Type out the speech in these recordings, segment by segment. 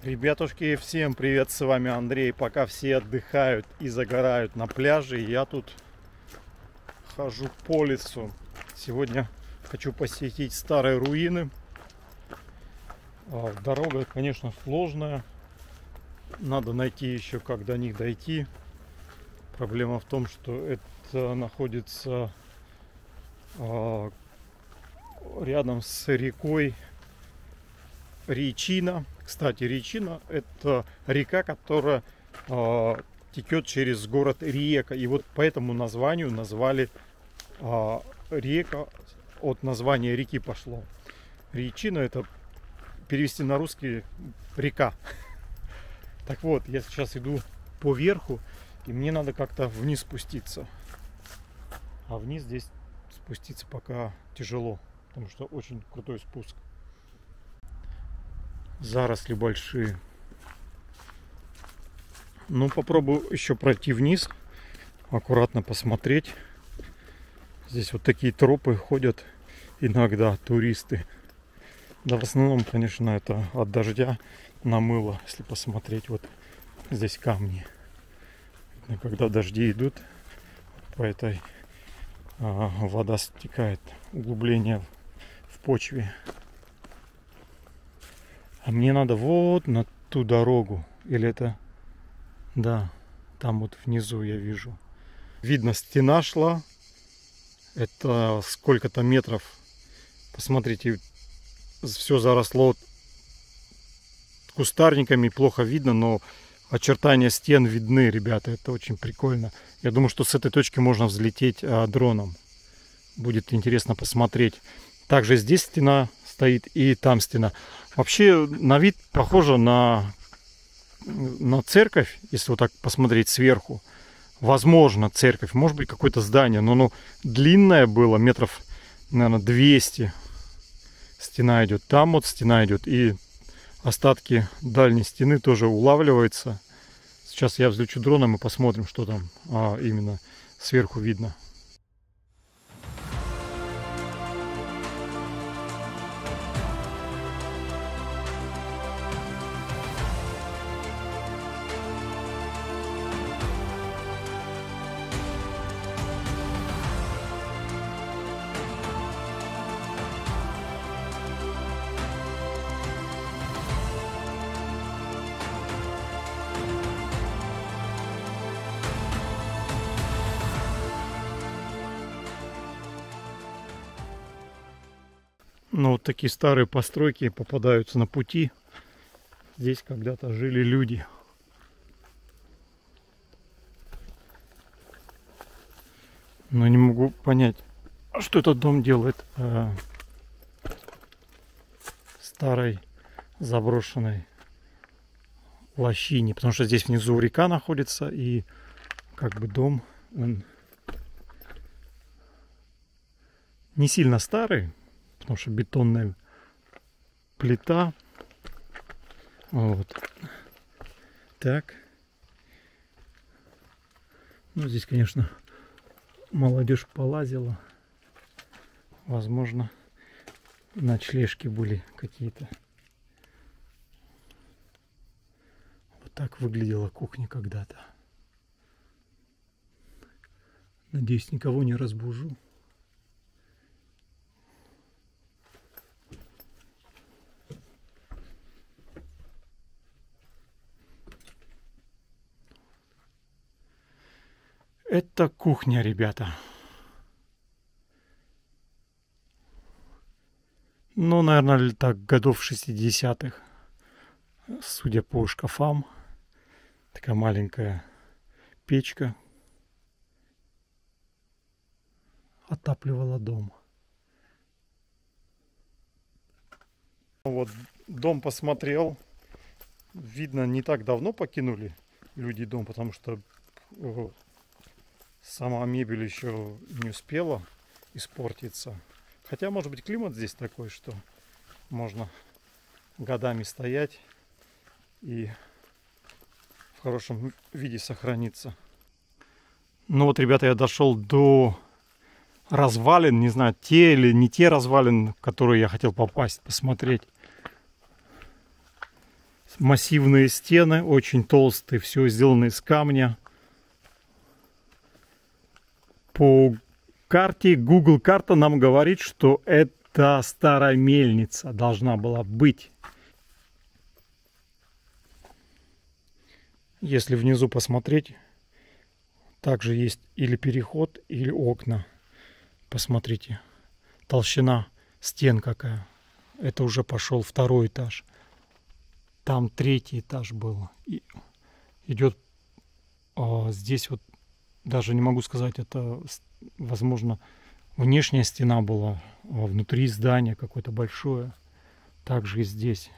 Ребятушки, всем привет, с вами Андрей. Пока все отдыхают и загорают на пляже, я тут хожу по лесу. Сегодня хочу посетить старые руины. Дорога, конечно, сложная. Надо найти еще, как до них дойти. Проблема в том, что это находится рядом с рекой Речина. Кстати, Речина — это река, которая текет через город Риека. И вот по этому названию назвали река, от названия реки пошло. Речина — это перевести на русский река. Так вот, я сейчас иду по верху, и мне надо как-то вниз спуститься. А вниз здесь спуститься пока тяжело, потому что очень крутой спуск. Заросли большие. Ну, попробую еще пройти вниз, аккуратно посмотреть. Здесь вот такие тропы ходят иногда туристы. Да, в основном, конечно, это от дождя намыло, если посмотреть. Вот здесь камни. И когда дожди идут, по этой вода стекает, углубление в почве. А мне надо вот на ту дорогу. Или это... Да, там вот внизу я вижу. Видно, стена шла. Это сколько-то метров. Посмотрите, все заросло кустарниками, плохо видно, но очертания стен видны, ребята. Это очень прикольно. Я думаю, что с этой точки можно взлететь дроном. Будет интересно посмотреть. Также здесь стена стоит и там стена. Вообще на вид похоже на церковь, если вот так посмотреть сверху. Возможно, церковь, может быть, какое-то здание, но оно длинное было, метров, наверное, 200. Стена идет, там вот стена идет, и остатки дальней стены тоже улавливаются. Сейчас я взлечу дроном и посмотрим, что там именно сверху видно. Но вот такие старые постройки попадаются на пути. Здесь когда-то жили люди. Но не могу понять, что этот дом делает в старой заброшенной лощине. Потому что здесь внизу река находится, и как бы дом, он не сильно старый. Потому что бетонная плита. Вот. Так. Ну, здесь, конечно, молодежь полазила. Возможно, ночлежки были какие-то. Вот так выглядела кухня когда-то. Надеюсь, никого не разбужу. Это кухня, ребята. Ну, наверное, так годов 60-х. Судя по шкафам. Такая маленькая печка. Отапливала дом. Вот дом посмотрел. Видно, не так давно покинули люди дом, потому что сама мебель еще не успела испортиться. Хотя, может быть, климат здесь такой, что можно годами стоять и в хорошем виде сохраниться. Ну вот, ребята, я дошел до развалин. Не знаю, те или не те развалины, в которые я хотел попасть, посмотреть. Массивные стены, очень толстые, все сделано из камня. По карте, Google карта нам говорит, что это старая мельница должна была быть. Если внизу посмотреть, также есть или переход, или окна. Посмотрите, толщина стен какая. Это уже пошел второй этаж. Там третий этаж был. И идет здесь вот, даже не могу сказать, это, возможно, внешняя стена была, а внутри здания какое-то большое. Также и здесь.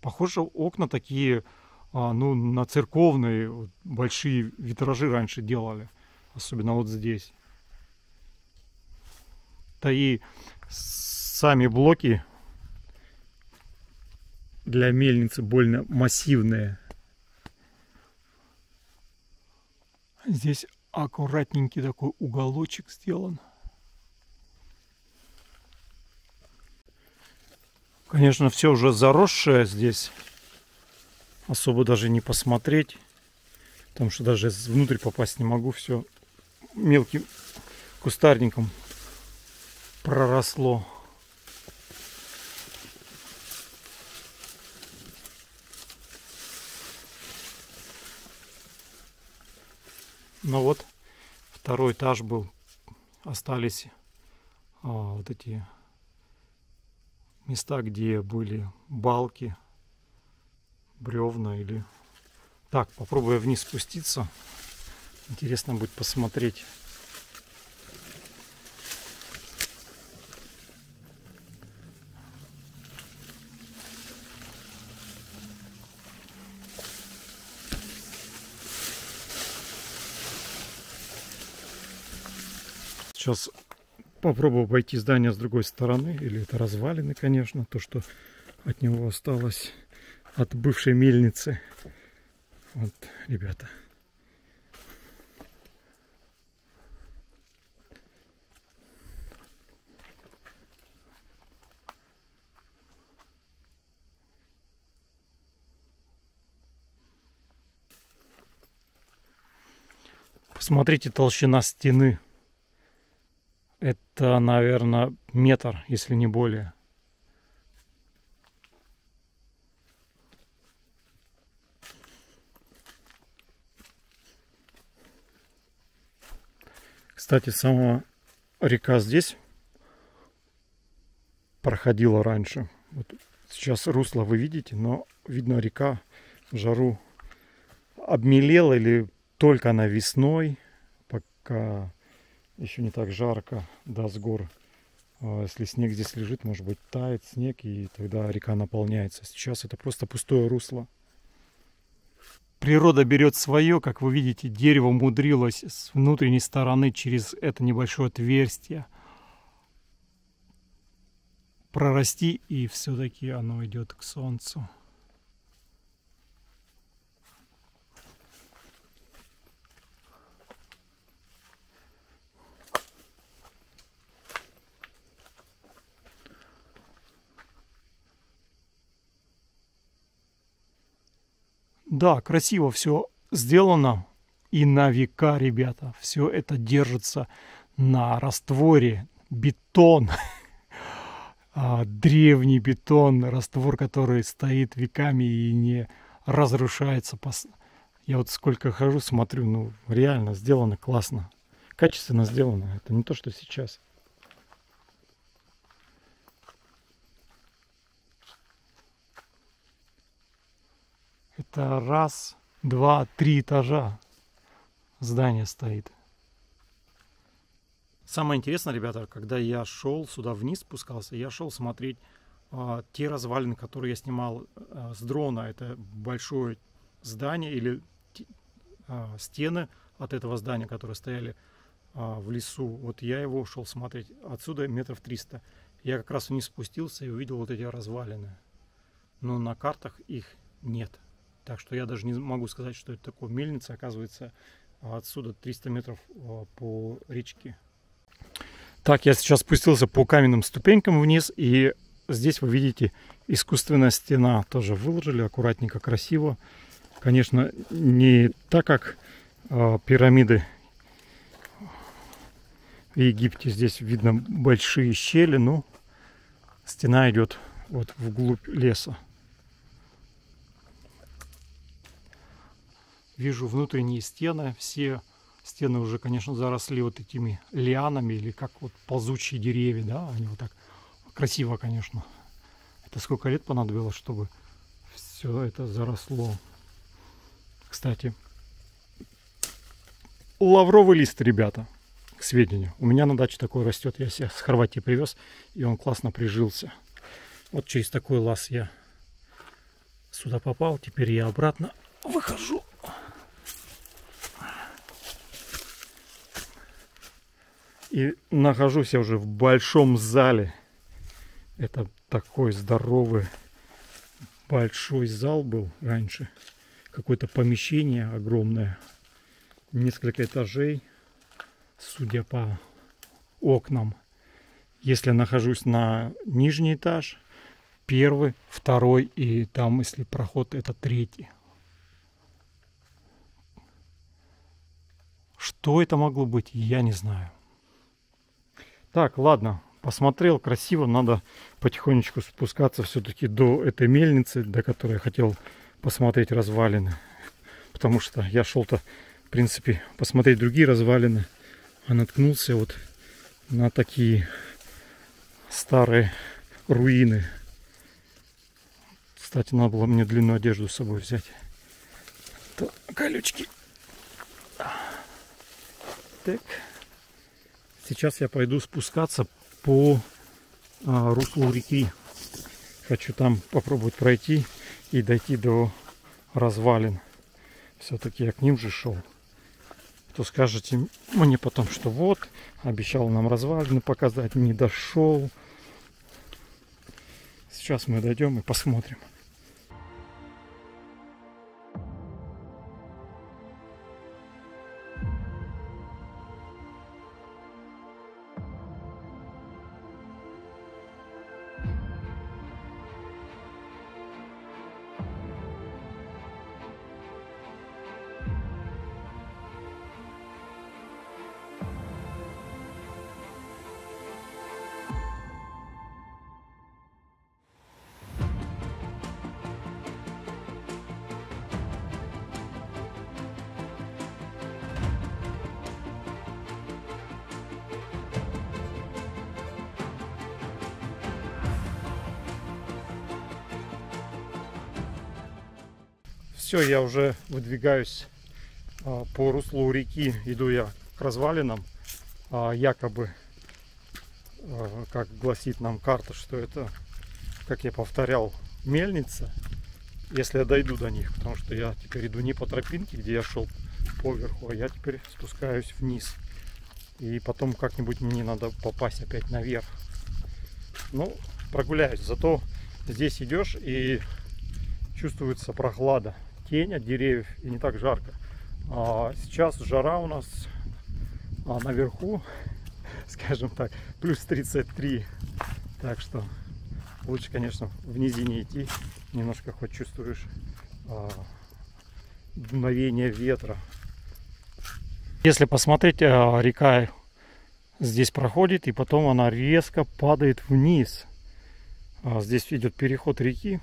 Похоже, окна такие, ну, на церковные, большие витражи раньше делали. Особенно вот здесь. Да и сами блоки для мельницы больно массивные. Здесь аккуратненький такой уголочек сделан. Конечно, все уже заросшее здесь. Особо даже не посмотреть. Потому что даже внутрь попасть не могу. Все мелким кустарником проросло. Ну вот, второй этаж был. Остались вот эти места, где были балки, бревна или... Так, попробую вниз спуститься. Интересно будет посмотреть. Сейчас попробую обойти здание с другой стороны. Или это развалины, конечно, то, что от него осталось, от бывшей мельницы. Вот, ребята. Посмотрите, толщина стены. Это, наверное, метр, если не более. Кстати, сама река здесь проходила раньше. Вот сейчас русло вы видите, но видно, река в жару обмелела, или только она весной, пока еще не так жарко, да, с гор. Если снег здесь лежит, может быть, тает снег, и тогда река наполняется. Сейчас это просто пустое русло. Природа берет свое, как вы видите, дерево умудрилось с внутренней стороны через это небольшое отверстие прорасти, и все-таки оно идет к солнцу. Да, красиво все сделано. И на века, ребята, все это держится на растворе. Бетон. Древний бетон, раствор, который стоит веками и не разрушается. Я вот сколько хожу, смотрю, ну реально сделано классно. Качественно сделано. Это не то, что сейчас. Это раз, два, 3 этажа здание стоит. Самое интересное, ребята, когда я шел сюда вниз, спускался, я шел смотреть те развалины, которые я снимал с дрона. Это большое здание или стены от этого здания, которые стояли в лесу. Вот я его шел смотреть. Отсюда метров 300. Я как раз вниз спустился и увидел вот эти развалины. Но на картах их нет. Так что я даже не могу сказать, что это такое. Мельница, оказывается, отсюда 300 метров по речке. Так, я сейчас спустился по каменным ступенькам вниз, и здесь вы видите искусственная стена. Тоже выложили аккуратненько, красиво. Конечно, не так, как пирамиды в Египте. Здесь видно большие щели, но стена идет вот вглубь леса. Вижу внутренние стены. Все стены уже, конечно, заросли вот этими лианами или как вот ползучие деревья, да, они вот так красиво, конечно. Это сколько лет понадобилось, чтобы все это заросло. Кстати, лавровый лист, ребята, к сведению. У меня на даче такой растет. Я себе с Хорватии привез, и он классно прижился. Вот через такой лаз я сюда попал. Теперь я обратно выхожу. И нахожусь я уже в большом зале. Это такой здоровый большой зал был раньше. Какое-то помещение огромное. Несколько этажей. Судя по окнам. Если я нахожусь на нижний этаж, первый, второй и там, если проход, это третий. Что это могло быть, я не знаю. Так, ладно, посмотрел, красиво, надо потихонечку спускаться все-таки до этой мельницы, до которой я хотел посмотреть развалины. Потому что я шел-то, в принципе, посмотреть другие развалины, а наткнулся вот на такие старые руины. Кстати, надо было мне длинную одежду с собой взять. То колючки. Так. Сейчас я пойду спускаться по руслу реки. Хочу там попробовать пройти и дойти до развалин. Все-таки я к ним же шел. То скажете мне потом, что вот, обещал нам развалины показать, не дошел. Сейчас мы дойдем и посмотрим. Все, я уже выдвигаюсь по руслу реки, иду я к развалинам. Якобы, как гласит нам карта, что это, как я повторял, мельница. Если я дойду до них, потому что я теперь иду не по тропинке, где я шел поверху, а я теперь спускаюсь вниз. И потом как-нибудь мне надо попасть опять наверх. Ну, прогуляюсь. Зато здесь идешь и чувствуется прохлада. Тень от деревьев и не так жарко. Сейчас жара у нас наверху, скажем так, плюс 33. Так что лучше, конечно, в низине идти. Немножко хоть чувствуешь дуновение ветра. Если посмотреть, река здесь проходит, и потом она резко падает вниз. Здесь идет переход реки.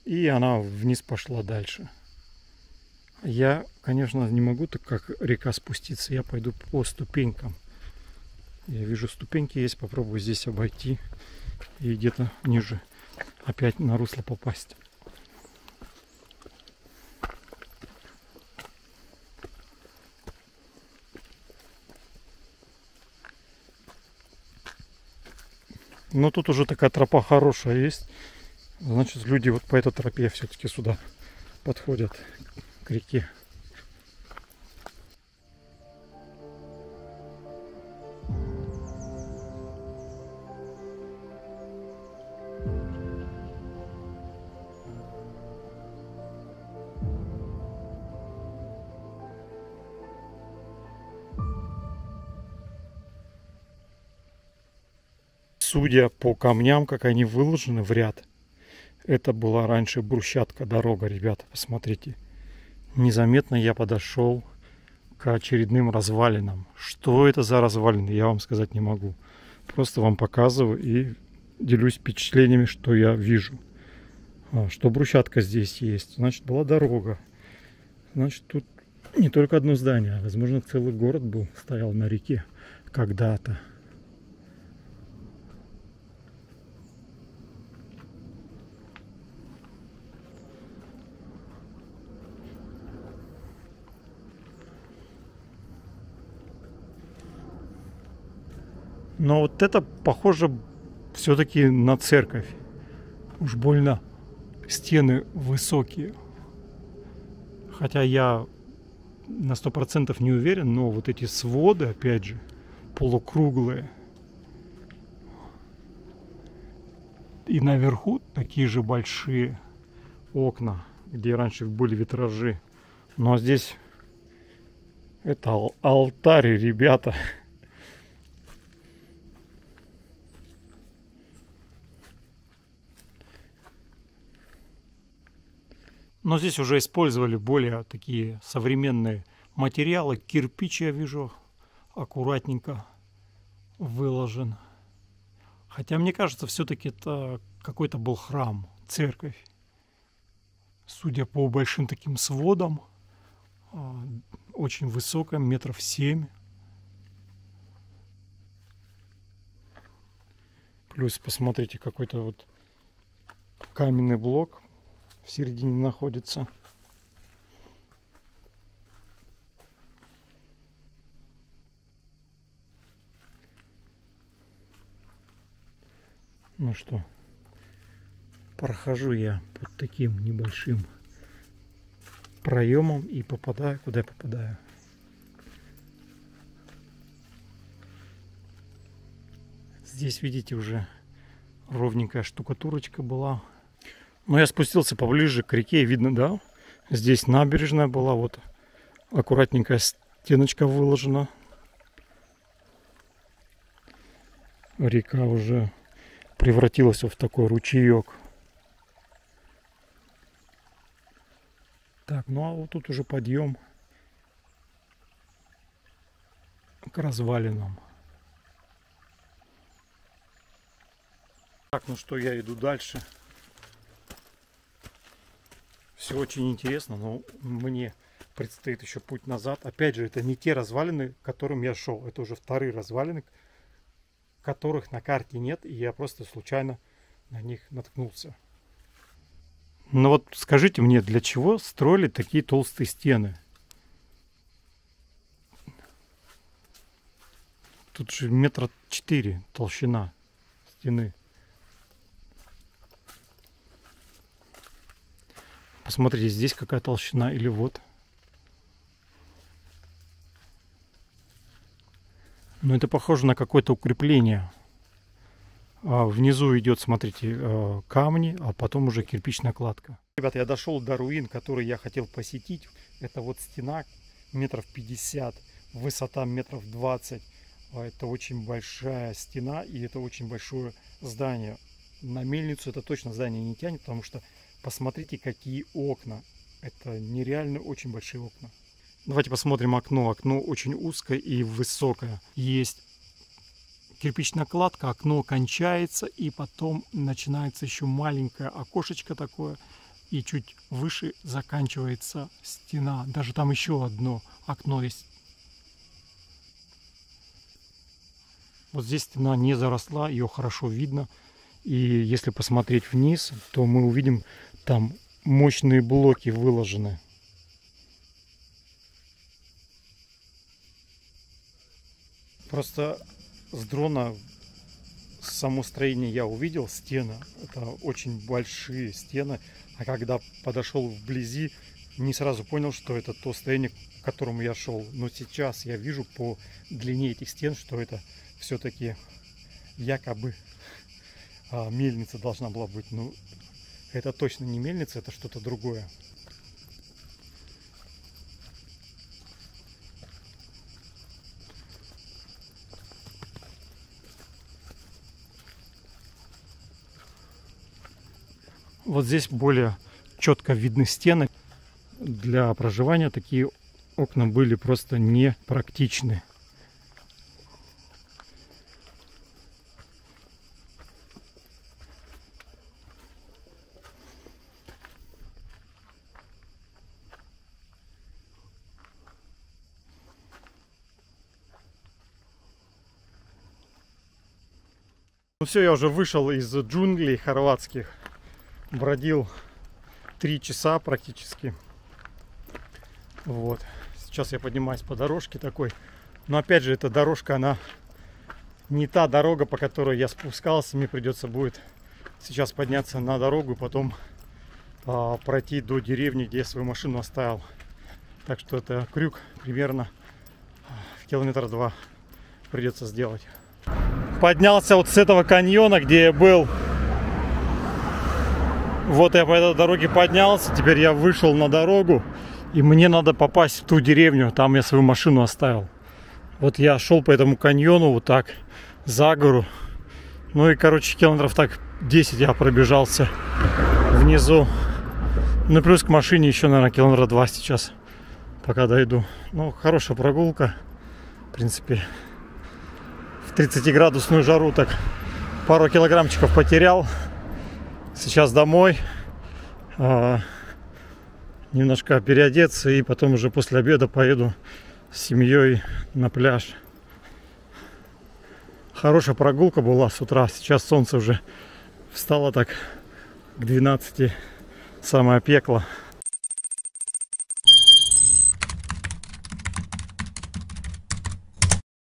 И она вниз пошла дальше. Я, конечно, не могу так как река спуститься. Я пойду по ступенькам. Я вижу, ступеньки есть. Попробую здесь обойти. И где-то ниже опять на русло попасть. Но тут уже такая тропа хорошая есть. Значит, люди вот по этой тропе все-таки сюда подходят к реке. судя по камням, как они выложены в ряд, это была раньше брусчатка дорога, ребята, посмотрите. Незаметно я подошел к очередным развалинам. Что это за развалины, я вам сказать не могу. Просто вам показываю и делюсь впечатлениями, что я вижу. Что брусчатка здесь есть. Значит, была дорога. Значит, тут не только одно здание, а, возможно, целый город был, стоял на реке когда-то. Но вот это похоже все-таки на церковь. Уж больно стены высокие. Хотя я на 100% не уверен, но вот эти своды, опять же, полукруглые. И наверху такие же большие окна, где раньше были витражи. Но здесь это алтарь, ребята. Но здесь уже использовали более такие современные материалы. Кирпич, я вижу, аккуратненько выложен. Хотя, мне кажется, все-таки это какой-то был храм, церковь. Судя по большим таким сводам, очень высокая, 7 метров. Плюс, посмотрите, какой-то вот каменный блок в середине находится. Ну что, прохожу я под таким небольшим проемом и попадаю, куда я попадаю. Здесь, видите, уже ровненькая штукатурочка была. Но я спустился поближе к реке, и видно, да, здесь набережная была, вот аккуратненькая стеночка выложена. Река уже превратилась в такой ручеек. Так, ну а вот тут уже подъем к развалинам. Так, ну что, я иду дальше. Все очень интересно, но мне предстоит еще путь назад. Опять же, это не те развалины, к которым я шел. Это уже вторые развалины, которых на карте нет, и я просто случайно на них наткнулся. Но вот скажите мне, для чего строили такие толстые стены? Тут же 4 метра толщина стены. Посмотрите, здесь какая толщина, или вот. Но это похоже на какое-то укрепление. Внизу идет, смотрите, камни, а потом уже кирпичная кладка. Ребята, я дошел до руин, которые я хотел посетить. Это вот стена 50 метров, высота 20 метров. Это очень большая стена, и это очень большое здание. На мельницу это точно здание не тянет, потому что посмотрите, какие окна. Это нереально очень большие окна. Давайте посмотрим окно. Окно очень узкое и высокое. Есть кирпичная кладка, окно кончается, и потом начинается еще маленькое окошечко такое, и чуть выше заканчивается стена. Даже там еще одно окно есть. Вот здесь стена не заросла, ее хорошо видно. И если посмотреть вниз, то мы увидим, там мощные блоки выложены. Просто с дрона само строение я увидел, стены. Это очень большие стены. А когда подошел вблизи, не сразу понял, что это то строение, к которому я шел. Но сейчас я вижу по длине этих стен, что это все-таки якобы мельница должна была быть. Но это точно не мельница, это что-то другое. Вот здесь более четко видны стены. Для проживания такие окна были просто непрактичны. Ну все, я уже вышел из джунглей хорватских. Бродил 3 часа практически. Вот. Сейчас я поднимаюсь по дорожке такой. Но опять же, эта дорожка, она не та дорога, по которой я спускался. Мне придется будет сейчас подняться на дорогу, потом пройти до деревни, где я свою машину оставил. Так что это крюк примерно километра 2 придется сделать. Поднялся вот с этого каньона, где я был. Вот я по этой дороге поднялся. Теперь я вышел на дорогу. И мне надо попасть в ту деревню. Там я свою машину оставил. Вот я шел по этому каньону вот так за гору. Ну и, короче, километров так 10 я пробежался внизу. Ну плюс к машине еще, наверное, километра 2 сейчас, пока дойду. Ну, хорошая прогулка. В принципе, в 30-градусную жару так пару килограммчиков потерял. Сейчас домой. Немножко переодеться и потом уже после обеда поеду с семьей на пляж. Хорошая прогулка была с утра. Сейчас солнце уже встало так к 12. Самое пекло.